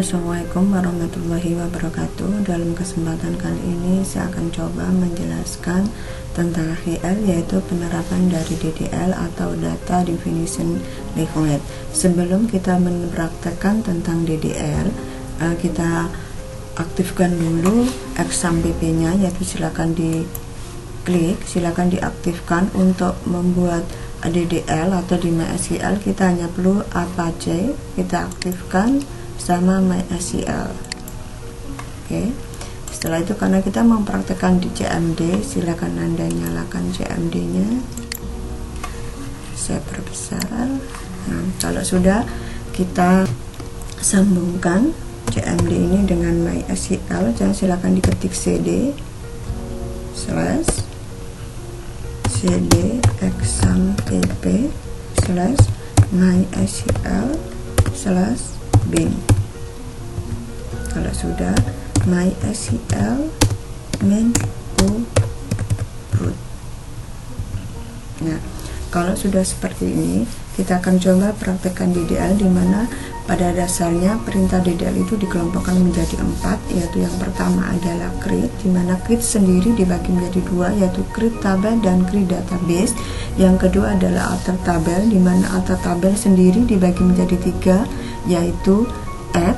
Assalamualaikum warahmatullahi wabarakatuh. Dalam kesempatan kali ini saya akan coba menjelaskan tentang HDL, yaitu penerapan dari DDL atau Data Definition Language. Sebelum kita mempraktekkan tentang DDL, kita aktifkan dulu XAMPP nya, yaitu silakan diklik, silakan diaktifkan. Untuk membuat DDL atau di MySQL kita hanya perlu Apache, kita aktifkan sama MySQL. Oke. Setelah itu, karena kita mempraktekkan di CMD, silakan Anda nyalakan CMD-nya. Saya perbesar. Nah, kalau sudah, kita sambungkan CMD ini dengan MySQL. Jangan silakan diketik cd XAMPP /MySQL/bin. Kalau sudah, MySQL main root. Nah, kalau sudah seperti ini, kita akan coba praktekkan DDL, di mana pada dasarnya perintah DDL itu dikelompokkan menjadi 4, yaitu yang pertama adalah create, di mana create sendiri dibagi menjadi 2, yaitu create tabel dan create database. Yang kedua adalah alter tabel, di mana alter tabel sendiri dibagi menjadi 3, yaitu add,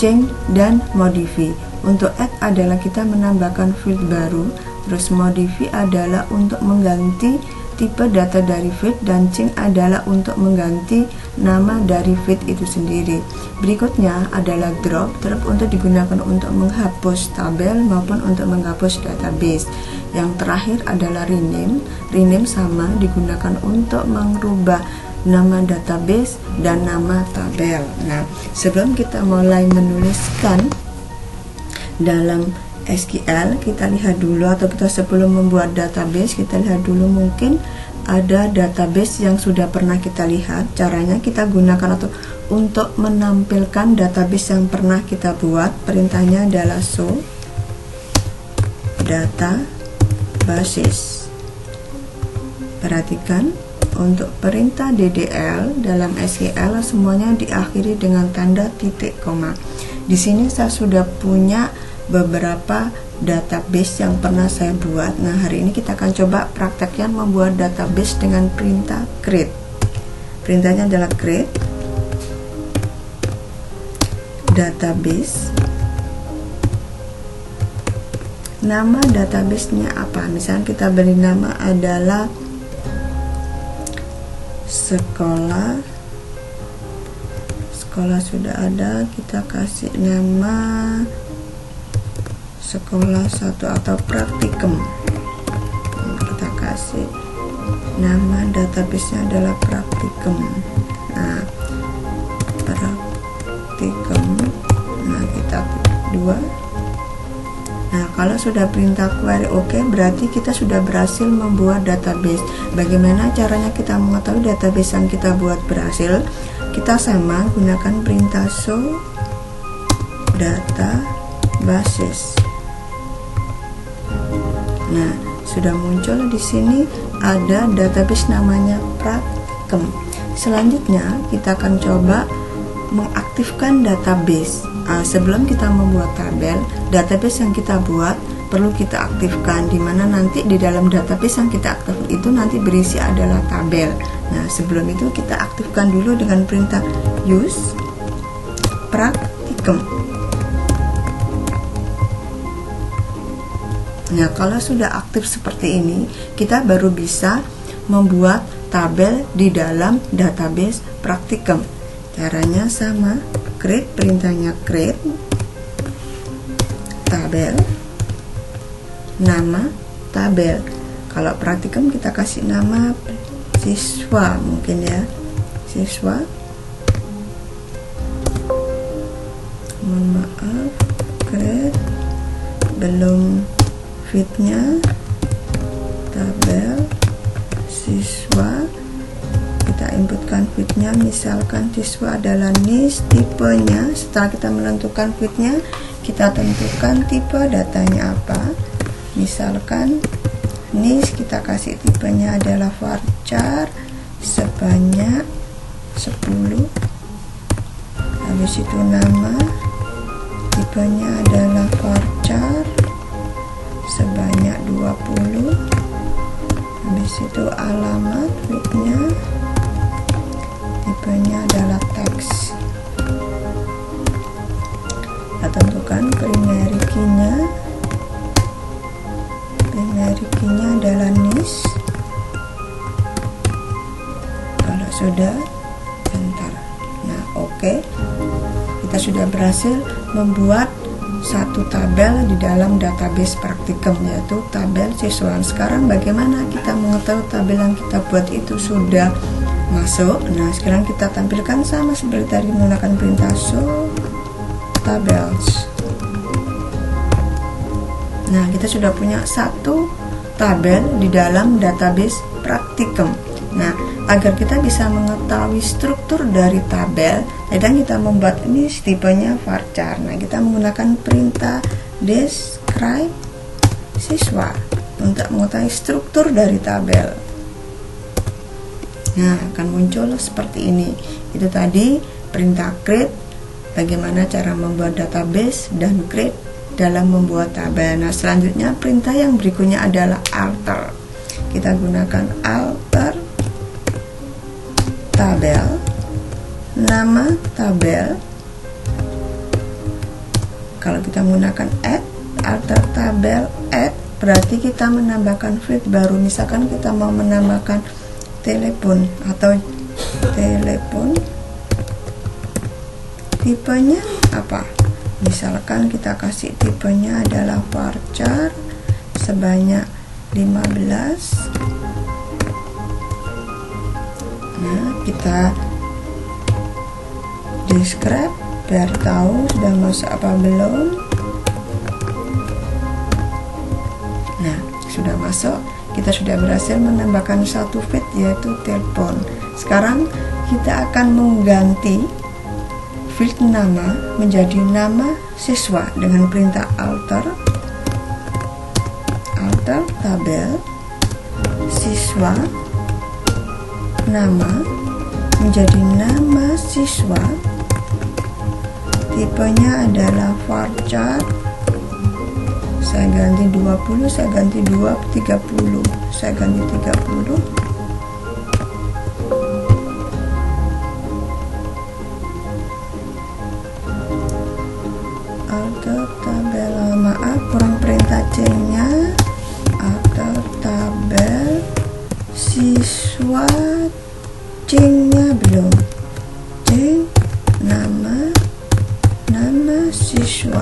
change, dan modify. Untuk add adalah kita menambahkan field baru, terus modify adalah untuk mengganti tipe data dari feed, dan change adalah untuk mengganti nama dari feed itu sendiri. Berikutnya adalah drop untuk digunakan untuk menghapus tabel maupun untuk menghapus database. Yang terakhir adalah rename sama digunakan untuk merubah nama database dan nama tabel. Nah, sebelum kita mulai menuliskan dalam SQL, kita lihat dulu, atau kita sebelum membuat database, kita lihat dulu mungkin ada database yang sudah pernah kita lihat. Caranya kita gunakan atau untuk menampilkan database yang pernah kita buat, perintahnya adalah show data basis. Perhatikan, untuk perintah DDL dalam SQL semuanya diakhiri dengan tanda titik koma. Di sini saya sudah punya beberapa database yang pernah saya buat. Nah, hari ini kita akan coba prakteknya membuat database dengan perintah create. Perintahnya adalah create database. Nama database-nya apa? Misalnya kita beri nama adalah sekolah sudah ada, kita kasih nama sekolah 1 atau praktikum. Kita kasih nama database-nya adalah praktikum. Nah, praktikum. Nah, kita 2. Nah, kalau sudah perintah query oke, berarti kita sudah berhasil membuat database. Bagaimana caranya kita mengetahui database yang kita buat berhasil? Kita sama gunakan perintah show data basis. Nah, sudah muncul di sini ada database namanya praktikum. Selanjutnya kita akan coba mengaktifkan database. Sebelum kita membuat tabel, database yang kita buat perlu kita aktifkan, di mana nanti di dalam database yang kita aktifkan itu nanti berisi adalah tabel. Nah, sebelum itu kita aktifkan dulu dengan perintah use praktikum. Nah, kalau sudah aktif seperti ini, kita baru bisa membuat tabel di dalam database praktikum. Caranya sama, create, perintahnya create tabel, nama tabel. Kalau praktikum kita kasih nama siswa, mungkin ya, siswa. Mohon maaf, create, belum feednya, tabel siswa. Kita inputkan feednya, misalkan siswa adalah NIS, tipenya. Setelah kita menentukan feednya, kita tentukan tipe datanya apa. Misalkan NIS, kita kasih tipenya adalah varchar sebanyak 10 habis itu nama, tipenya adalah varchar sebanyak 20, habis itu alamat fitnya, tipenya adalah teks. Kita tentukan primary key-nya, adalah niche. Kalau sudah, bentar. Nah, oke. Kita sudah berhasil membuat satu tabel di dalam database praktikum, yaitu tabel siswa. Sekarang bagaimana kita mengetahui tabel yang kita buat itu sudah masuk? Nah, sekarang kita tampilkan sama seperti tadi menggunakan perintah show tables. Nah, kita sudah punya satu tabel di dalam database praktikum. Nah, agar kita bisa mengetahui struktur dari tabel, kadang kita membuat ini tipenya varchar. Nah, kita menggunakan perintah describe siswa untuk mengetahui struktur dari tabel. Nah, akan muncul seperti ini. Itu tadi perintah create, bagaimana cara membuat database, dan create dalam membuat tabel. Nah, selanjutnya perintah yang berikutnya adalah alter. Kita gunakan alter tabel, nama tabel. Kalau kita menggunakan add, alter tabel add, berarti kita menambahkan field baru. Misalkan kita mau menambahkan telepon atau telepon, tipenya apa? Misalkan kita kasih tipenya adalah varchar sebanyak 15. Nah, kita describe biar tahu sudah masuk apa belum. Nah, sudah masuk. Kita sudah berhasil menambahkan satu field, yaitu telepon. Sekarang kita akan mengganti field nama menjadi nama siswa dengan perintah alter tabel siswa, nama menjadi nama siswa, tipenya adalah varchar. Saya ganti 20, saya ganti 30, saya ganti 30. Alter tabel, maaf kurang perintah C-nya. Alter tabel siswa, C-nya belum. C, nama siswa,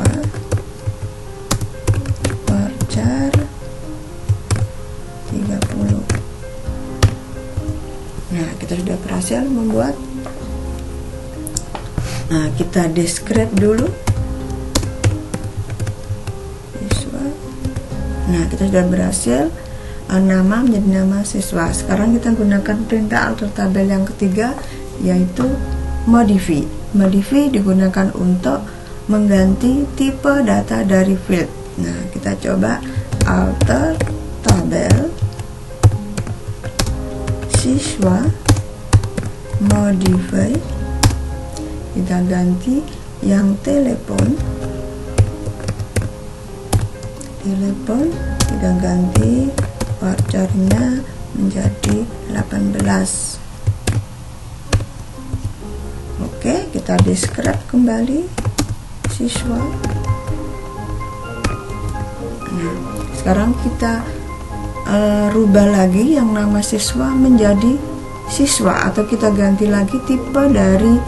varchar 30. Nah, kita sudah berhasil membuat. Nah, kita describe dulu. Nah, kita sudah berhasil nama menjadi nama siswa. Sekarang kita gunakan perintah alter tabel yang ketiga, yaitu modify. Modify digunakan untuk mengganti tipe data dari field. Nah, kita coba alter tabel siswa, modify. Kita ganti yang telepon, kita ganti varcharnya menjadi 18. Oke, kita describe kembali siswa. Nah, sekarang kita rubah lagi yang nama siswa menjadi siswa, atau kita ganti lagi tipe dari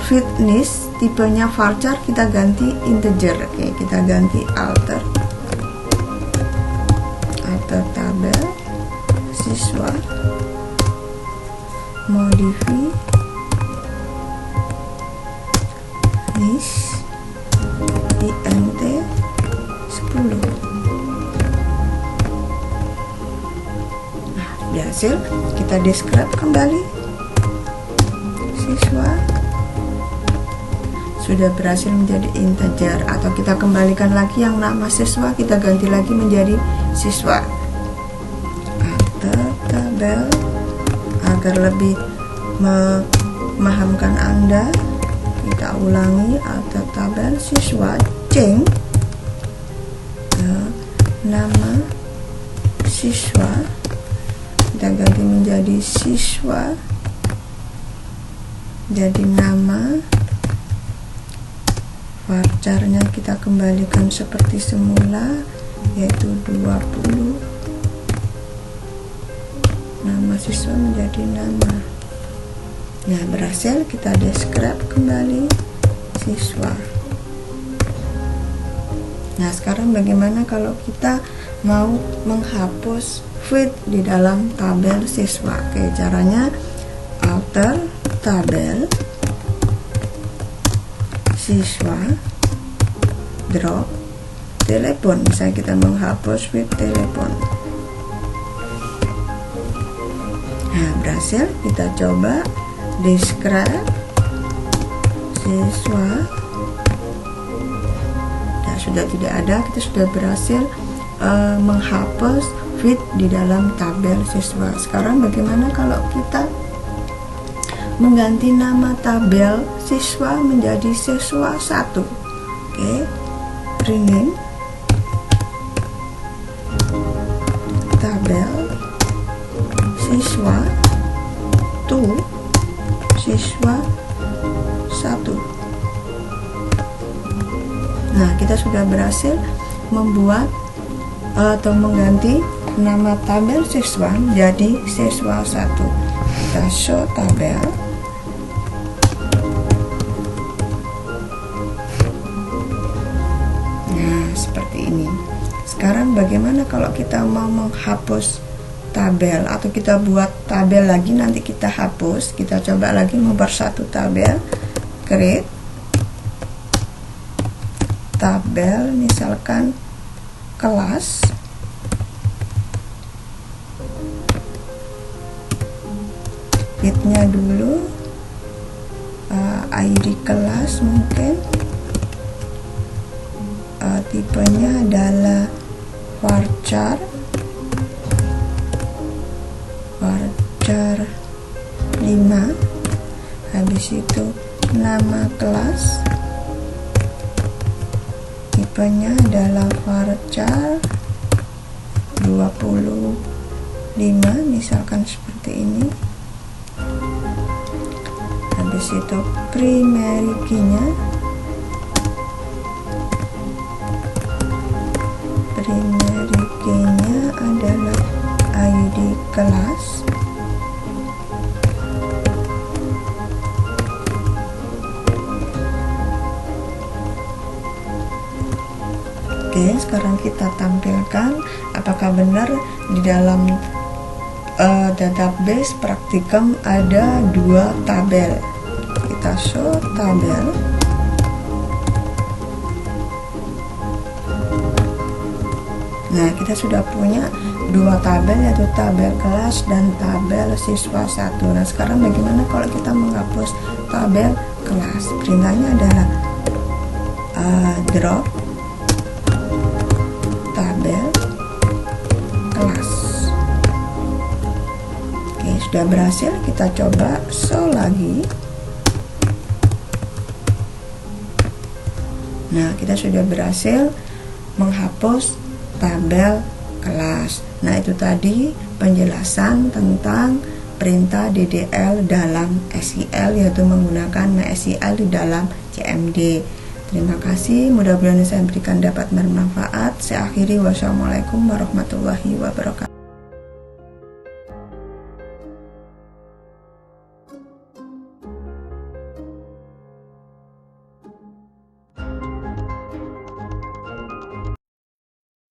fitness, tipenya varchar kita ganti integer. Oke, kita ganti alter tabel siswa, modify niche int 10. Nah, berhasil. Kita describe kembali siswa, sudah berhasil menjadi integer, atau kita kembalikan lagi yang nama siswa, kita ganti lagi menjadi siswa. Alter tabel agar lebih memahamkan Anda. Kita ulangi Alt tabel siswa change ke nama siswa, kita ganti menjadi siswa, jadi nama. Varcharnya kita kembalikan seperti semula, yaitu 20. Nama siswa menjadi nama. Nah, berhasil. Kita describe kembali siswa. Nah, sekarang bagaimana kalau kita mau menghapus fit di dalam tabel siswa? Oke, caranya alter tabel siswa, drop telepon. Misalnya kita menghapus fit telepon. Nah, berhasil. Kita coba describe siswa. Nah, sudah tidak ada. Kita sudah berhasil menghapus fit di dalam tabel siswa. Sekarang bagaimana kalau kita mengganti nama tabel siswa menjadi siswa 1? Oke, rename tabel siswa to siswa 1. Nah, kita sudah berhasil membuat atau mengganti nama tabel siswa menjadi siswa 1. Kita show tabel. Nah, seperti ini. Sekarang bagaimana kalau kita mau menghapus tabel, atau kita buat tabel lagi nanti kita hapus? Kita coba lagi mempersatu tabel. Create tabel, misalkan kelas. Fitnya dulu, ID kelas mungkin, tipenya adalah varchar 5. Habis itu nama kelas, tipenya adalah varchar 25, misalkan seperti ini. Habis itu primary key-nya adalah ID kelas. Oke, sekarang kita tampilkan apakah benar di dalam database praktikum ada 2 tabel. Kita show tabel. Nah, kita sudah punya 2 tabel, yaitu tabel kelas dan tabel siswa 1. Nah, sekarang bagaimana kalau kita menghapus tabel kelas? Perintahnya adalah drop tabel kelas. Oke, sudah berhasil. Kita coba show lagi. Nah, kita sudah berhasil menghapus tabel kelas. Nah, itu tadi penjelasan tentang perintah DDL dalam SQL, yaitu menggunakan MySQL di dalam CMD. Terima kasih, mudah-mudahan saya berikan dapat bermanfaat. Saya akhiri, wassalamualaikum warahmatullahi wabarakatuh.